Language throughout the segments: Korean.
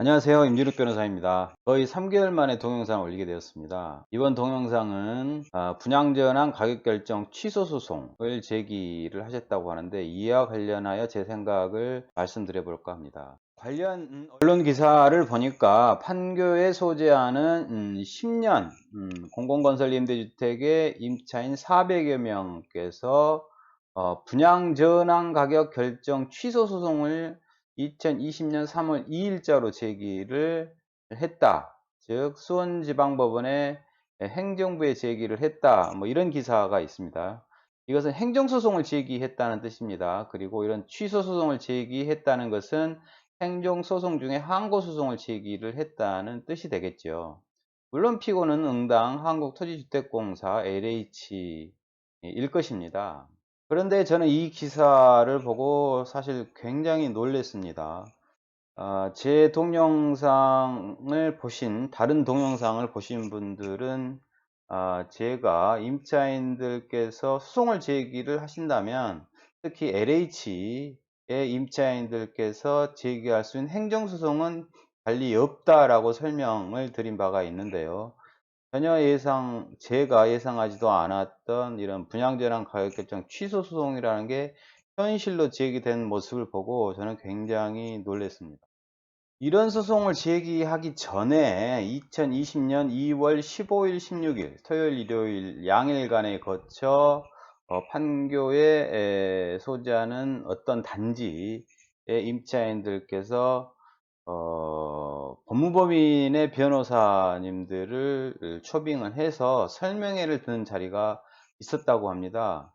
안녕하세요. 임진욱 변호사입니다. 거의 3개월 만에 동영상을 올리게 되었습니다. 이번 동영상은 분양전환 가격결정 취소 소송을 제기를 하셨다고 하는데, 이와 관련하여 제 생각을 말씀드려 볼까 합니다. 관련 언론 기사를 보니까 판교에 소재하는 10년 공공건설 임대주택의 임차인 400여 명께서 분양전환 가격 결정 취소 소송을 2020년 3월 2일자로 제기를 했다. 즉 수원지방법원에 행정부에 제기를 했다. 뭐 이런 기사가 있습니다. 이것은 행정소송을 제기했다는 뜻입니다. 그리고 이런 취소소송을 제기했다는 것은 행정소송 중에 항고소송을 제기를 했다는 뜻이 되겠죠. 물론 피고는 응당 한국토지주택공사 LH일 것입니다. 그런데 저는 이 기사를 보고 사실 굉장히 놀랐습니다. 제 동영상을 다른 동영상을 보신 분들은 제가 임차인들께서 소송을 제기를 하신다면, 특히 LH의 임차인들께서 제기할 수 있는 행정소송은 달리 없다라고 설명을 드린 바가 있는데요. 전혀 제가 예상하지도 않았던 이런 분양전환 가격결정 취소 소송이라는 게 현실로 제기된 모습을 보고 저는 굉장히 놀랐습니다. 이런 소송을 제기하기 전에 2020년 2월 15일, 16일 토요일, 일요일 양일간에 거쳐 판교에 소재하는 어떤 단지의 임차인들께서 법무법인의 변호사님들을 초빙을 해서 설명회를 듣는 자리가 있었다고 합니다.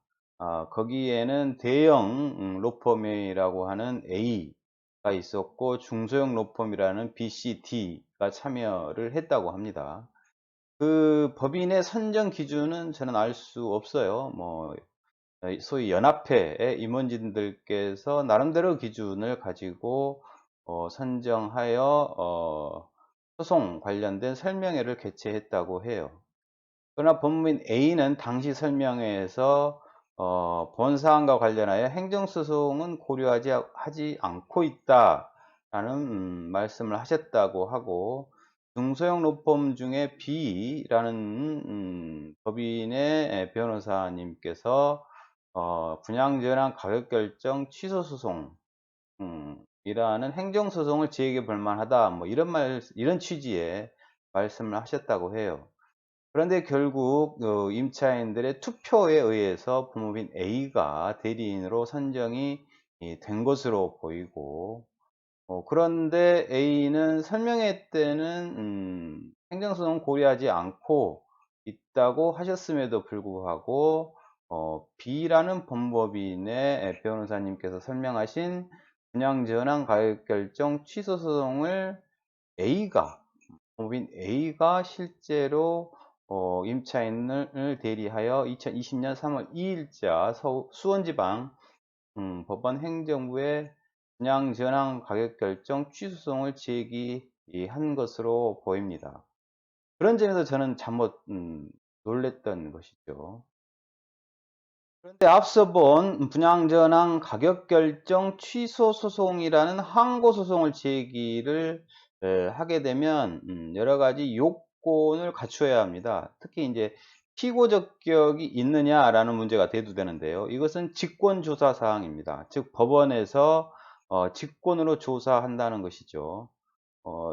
거기에는 대형 로펌이라고 하는 A가 있었고, 중소형 로펌이라는 BCD가 참여를 했다고 합니다. 그 법인의 선정 기준은 저는 알 수 없어요. 소위 연합회의 임원진들께서 나름대로 기준을 가지고 선정하여 소송 관련된 설명회를 개최했다고 해요. 그러나 법무인 A는 당시 설명회에서 본 사안과 관련하여 행정소송은 하지 않고 있다라는 말씀을 하셨다고 하고, 중소형 로펌 중에 B라는 법인의 변호사님께서 분양전환 가격결정 취소소송 이라는 행정소송을 제기해 볼 만하다, 뭐 이런 취지의 말씀을 하셨다고 해요. 그런데 결국 임차인들의 투표에 의해서 법무인 A가 대리인으로 선정이 된 것으로 보이고, 그런데 A는 설명회 때는 행정소송 고려하지 않고 있다고 하셨음에도 불구하고 B라는 법무법인의 변호사님께서 설명하신 분양전환 가격결정 취소소송을 법무인 A가 실제로 임차인을 대리하여 2020년 3월 2일자 수원지방 법원 행정부에 분양전환 가격결정 취소송을 제기한 것으로 보입니다. 그런 점에서 저는 잘못 놀랬던 것이죠. 그런데 앞서 본 분양전환 가격결정 취소소송이라는 항고소송을 제기를 하게 되면 여러 가지 요건을 갖춰야 합니다. 특히 이제 피고 적격이 있느냐라는 문제가 대두되는데요. 이것은 직권조사 사항입니다. 즉 법원에서 직권으로 조사한다는 것이죠.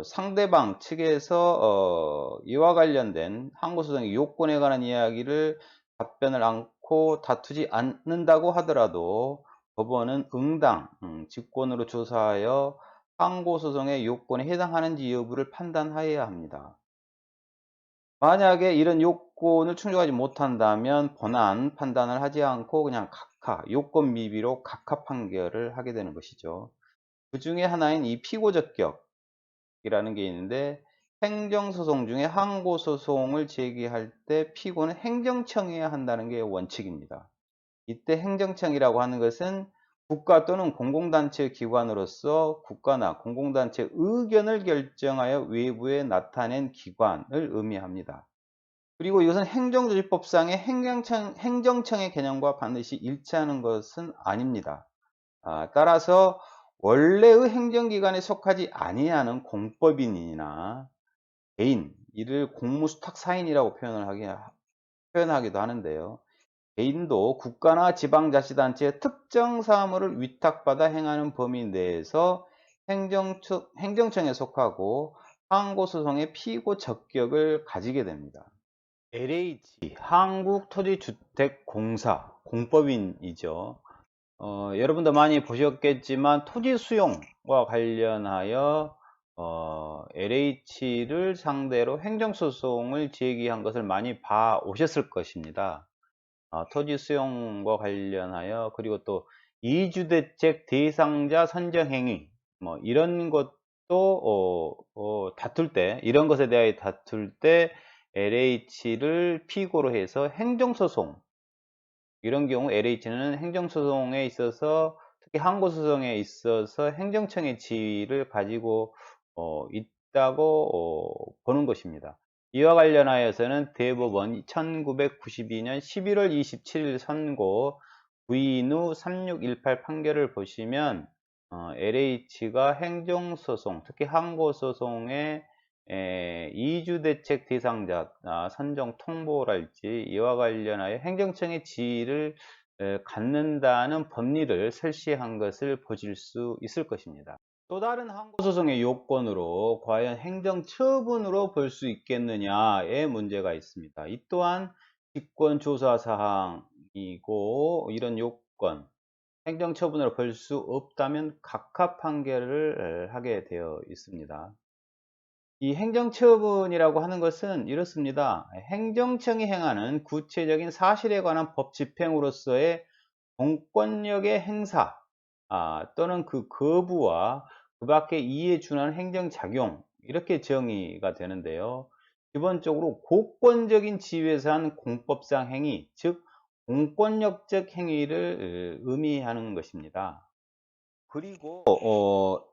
상대방 측에서 이와 관련된 항고소송의 요건에 관한 이야기를 답변을 않고 다투지 않는다고 하더라도 법원은 응당 직권으로 조사하여 항고소송의 요건에 해당하는지 여부를 판단하여야 합니다. 만약에 이런 요건을 충족하지 못한다면 본안 판단을 하지 않고 그냥 요건 미비로 각하 판결을 하게 되는 것이죠. 그 중에 하나인 이 피고적격 이라는 게 있는데, 행정소송 중에 항고소송을 제기할 때 피고는 행정청이어야 한다는 게 원칙입니다. 이때 행정청이라고 하는 것은 국가 또는 공공단체 기관으로서 국가나 공공단체 의견을 결정하여 외부에 나타낸 기관을 의미합니다. 그리고 이것은 행정조직법상의 행정청의 개념과 반드시 일치하는 것은 아닙니다. 따라서 원래의 행정기관에 속하지 아니하는 공법인이나 개인, 이를 공무수탁사인이라고 표현하기도 하는데요. 개인도 국가나 지방자치단체의 특정 사무를 위탁받아 행하는 범위 내에서 행정청에 속하고 항고소송의 피고 적격을 가지게 됩니다. LH, 한국토지주택공사, 공법인이죠. 여러분도 많이 보셨겠지만 토지 수용과 관련하여 LH를 상대로 행정소송을 제기한 것을 많이 봐 오셨을 것입니다. 토지 수용과 관련하여, 그리고 또 이주대책 대상자 선정행위, 뭐 이런 것도 다툴 때, 이런 것에 대하여 다툴 때 LH를 피고로 해서 행정소송, 이런 경우 LH는 행정소송에 있어서, 특히 항고소송에 있어서 행정청의 지위를 가지고 있다고 보는 것입니다. 이와 관련하여서는 대법원 1992년 11월 27일 선고 부인후 3618 판결을 보시면 LH가 행정소송, 특히 항고소송에 이주대책 대상자 선정 통보랄지 이와 관련하여 행정청의 지위를 갖는다는 법리를 설시한 것을 보실 수 있을 것입니다. 또 다른 항고소송의 요건으로 과연 행정처분으로 볼 수 있겠느냐의 문제가 있습니다. 이 또한 직권조사사항이고, 이런 요건, 행정처분으로 볼 수 없다면 각하 판결을 하게 되어 있습니다. 이 행정처분이라고 하는 것은 이렇습니다. 행정청이 행하는 구체적인 사실에 관한 법 집행으로서의 공권력의 행사 또는 그 거부와 그 밖에 이에 준하는 행정작용, 이렇게 정의가 되는데요. 기본적으로 고권적인 지위에서 한 공법상 행위, 즉 공권력적 행위를 의미하는 것입니다. 그리고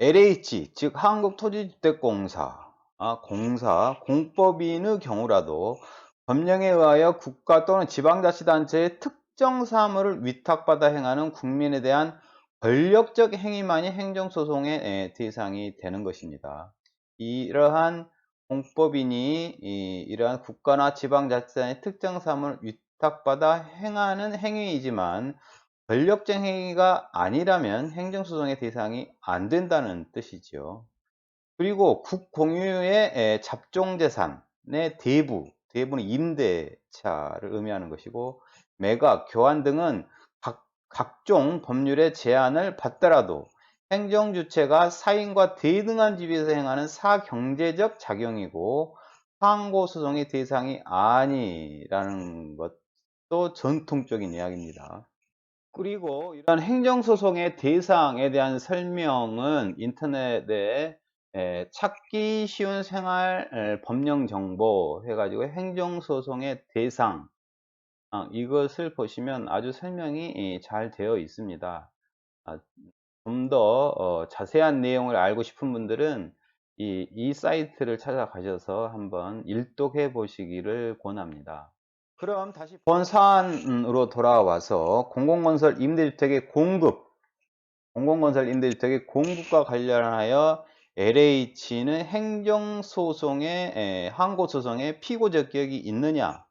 LH, 즉 한국토지주택공사, 공법인의 경우라도 법령에 의하여 국가 또는 지방자치단체의 특정 사무를 위탁받아 행하는 국민에 대한 권력적 행위만이 행정소송의 대상이 되는 것입니다. 이러한 공법인이 이러한 국가나 지방자치단체의 특정 사무를 위탁받아 행하는 행위이지만 권력적 행위가 아니라면 행정소송의 대상이 안 된다는 뜻이죠. 그리고 국공유의 잡종재산의 대부는 임대차를 의미하는 것이고, 매각, 교환 등은 각종 법률의 제한을 받더라도 행정주체가 사인과 대등한 지위에서 행하는 사경제적 작용이고 항고소송의 대상이 아니라는 것도 전통적인 이야기입니다. 그리고 이런 행정소송의 대상에 대한 설명은 인터넷에 찾기 쉬운 생활 법령 정보 해가지고 행정소송의 대상, 이것을 보시면 아주 설명이 잘 되어 있습니다. 좀 더 자세한 내용을 알고 싶은 분들은 이 사이트를 찾아가셔서 한번 일독해 보시기를 권합니다. 그럼 다시 본 사안으로 돌아와서 공공건설 임대주택의 공급과 관련하여 LH는 행정소송의 항고소송에 피고 적격이 있느냐?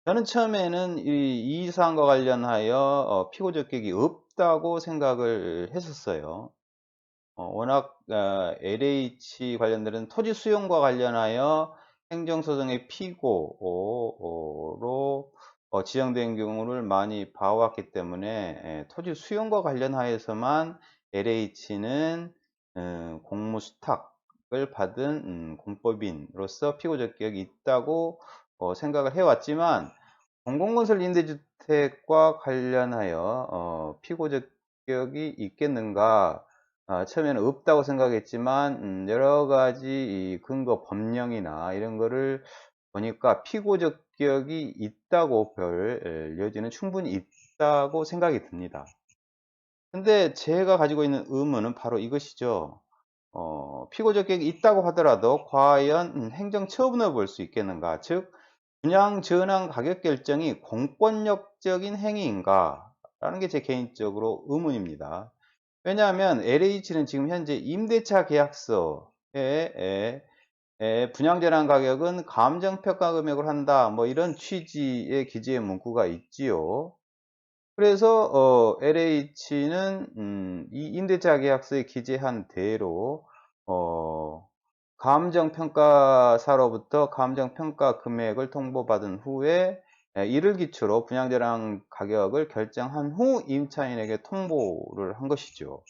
저는 처음에는 이 사안과 관련하여 피고 적격이 없다고 생각을 했었어요. 워낙 LH 관련들은 토지 수용과 관련하여 행정소송의 피고로 지정된 경우를 많이 봐왔기 때문에 토지 수용과 관련하여서만 LH는 공무수탁을 받은 공법인으로서 피고 적격이 있다고 생각을 해왔지만, 공공건설 임대주택과 관련하여 피고 적격이 있겠는가, 처음에는 없다고 생각했지만 여러 가지 근거 법령이나 이런 거를 보니까 피고 적격이 있다고 볼 여지는 충분히 있다고 생각이 듭니다. 근데 제가 가지고 있는 의문은 바로 이것이죠. 피고 적격이 있다고 하더라도 과연 행정처분을 볼 수 있겠는가? 즉 분양 전환 가격 결정이 공권력적인 행위인가? 라는 게 제 개인적으로 의문입니다. 왜냐하면 LH는 지금 현재 임대차 계약서에 분양전환 가격은 감정평가 금액으로 한다. 뭐 이런 취지의 기재의 문구가 있지요. 그래서 LH는 이 임대차 계약서에 기재한 대로 감정평가사로부터 감정평가 금액을 통보받은 후에 이를 기초로 분양전환 가격을 결정한 후 임차인에게 통보를 한 것이죠.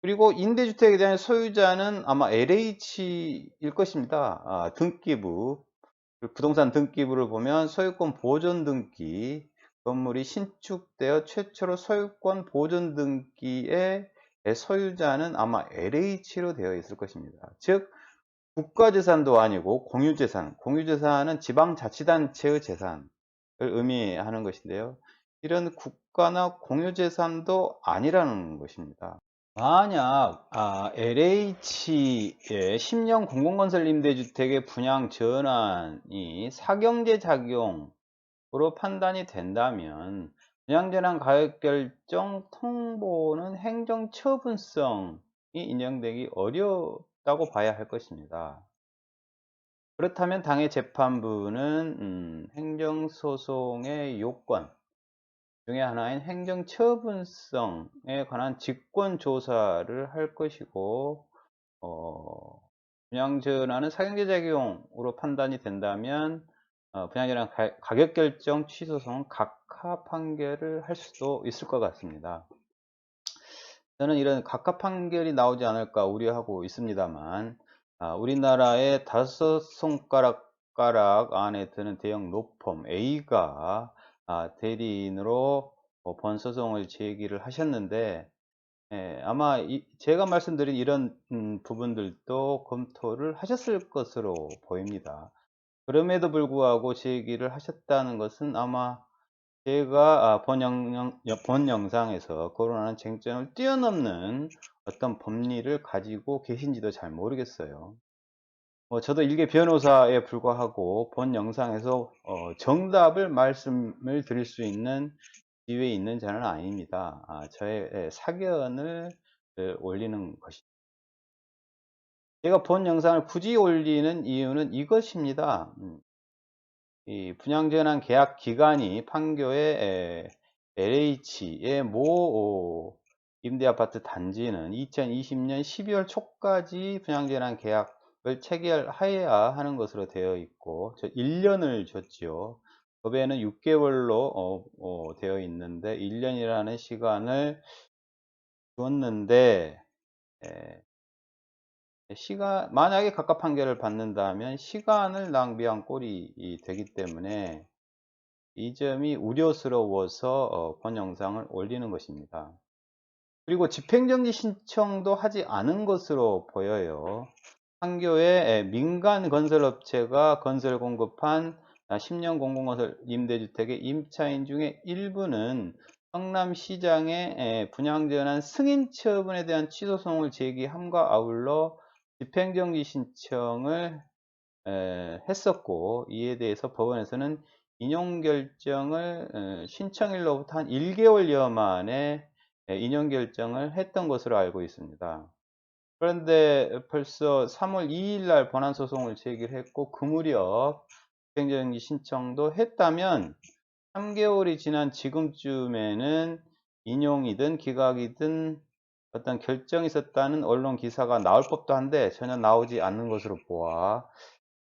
그리고 임대주택에 대한 소유자는 아마 LH일 것입니다. 등기부, 부동산 등기부를 보면 소유권 보존 등기, 건물이 신축되어 최초로 소유권 보존 등기의 소유자는 아마 LH로 되어 있을 것입니다. 즉 국가재산도 아니고 공유재산, 공유재산은 지방자치단체의 재산을 의미하는 것인데요. 이런 국가나 공유재산도 아니라는 것입니다. 만약 LH의 10년 공공건설 임대주택의 분양 전환이 사경제 작용으로 판단이 된다면 분양전환 가격결정 통보는 행정처분성이 인정되기 어렵다고 봐야 할 것입니다. 그렇다면 당해 재판부는 행정소송의 요건 중에 하나인 행정처분성에 관한 직권조사를 할 것이고 분양전환은 사경제작용으로 판단이 된다면 분양전환 가격결정 취소소송은 각하 판결을 할 수도 있을 것 같습니다. 저는 이런 각하 판결이 나오지 않을까 우려하고 있습니다만 우리나라의 5손가락 안에 드는 대형 로펌 A가 대리인으로 본소송을 제기를 하셨는데 아마 제가 말씀드린 이런 부분들도 검토를 하셨을 것으로 보입니다. 그럼에도 불구하고 제기를 하셨다는 것은 아마 제가 본 영상에서 거론하는 쟁점을 뛰어넘는 어떤 법리를 가지고 계신지도 잘 모르겠어요. 저도 일개 변호사에 불과하고 본 영상에서 정답을 말씀을 드릴 수 있는 기회에 있는 자는 아닙니다. 저의 사견을 올리는 것입니다. 제가 본 영상을 굳이 올리는 이유는 이것입니다. 이 분양전환 계약 기간이 판교의 LH의 모 임대아파트 단지는 2020년 12월 초까지 분양전환 계약을 체결하여야 하는 것으로 되어 있고 1년을 줬지요. 법에는 6개월로 되어 있는데 1년이라는 시간을 줬는데 만약에 각각 판결을 받는다면 시간을 낭비한 꼴이 되기 때문에 이 점이 우려스러워서 본 영상을 올리는 것입니다. 그리고 집행정지 신청도 하지 않은 것으로 보여요. 판교의 민간 건설업체가 건설 공급한 10년 공공건설 임대주택의 임차인 중에 일부는 성남시장의 분양전환 승인 처분에 대한 취소송을 제기함과 아울러 집행정지 신청을 했었고 이에 대해서 법원에서는 인용결정을 신청일로부터 한 1개월여 만에 인용결정을 했던 것으로 알고 있습니다. 그런데 벌써 3월 2일 날 본안소송을 제기를 했고 그 무렵 집행정지 신청도 했다면 3개월이 지난 지금쯤에는 인용이든 기각이든 어떤 결정이 있었다는 언론 기사가 나올 법도 한데 전혀 나오지 않는 것으로 보아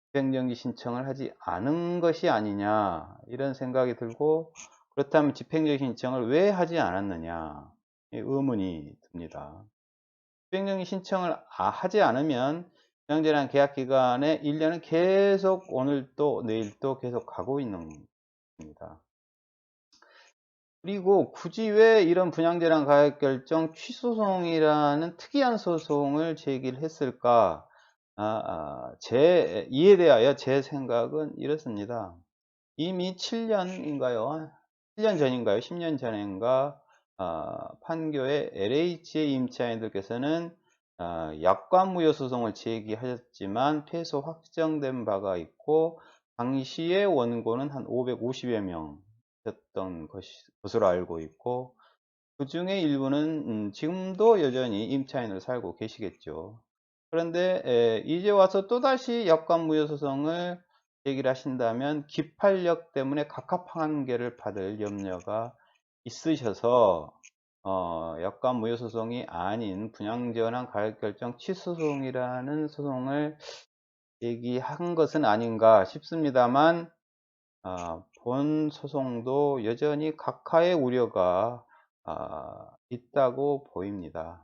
집행정지 신청을 하지 않은 것이 아니냐 이런 생각이 들고 그렇다면 집행정지 신청을 왜 하지 않았느냐 의문이 듭니다. 집행정지 신청을 하지 않으면 분양전환 계약기간에 1년은 계속 오늘도 내일도 계속 가고 있는 겁니다. 그리고 굳이 왜 이런 분양전환 가격결정 취소송이라는 특이한 소송을 제기를 했을까? 이에 대하여 제 생각은 이렇습니다. 이미 7년인가요? 7년 전인가요? 10년 전인가? 판교의 LH의 임차인들께서는 약관무효 소송을 제기하셨지만 패소 확정된 바가 있고 당시의 원고는 한 550여 명 였던 것으로 알고 있고 그 중에 일부는 지금도 여전히 임차인을 살고 계시겠죠. 그런데 이제 와서 또다시 여건무효소송을 제기를 하신다면 기판력 때문에 각하판결을 받을 염려가 있으셔서 여건무효소송이 아닌 분양전환 가격결정 취소소송이라는 소송을 제기한 것은 아닌가 싶습니다만, 본 소송도 여전히 각하의 우려가 있다고 보입니다.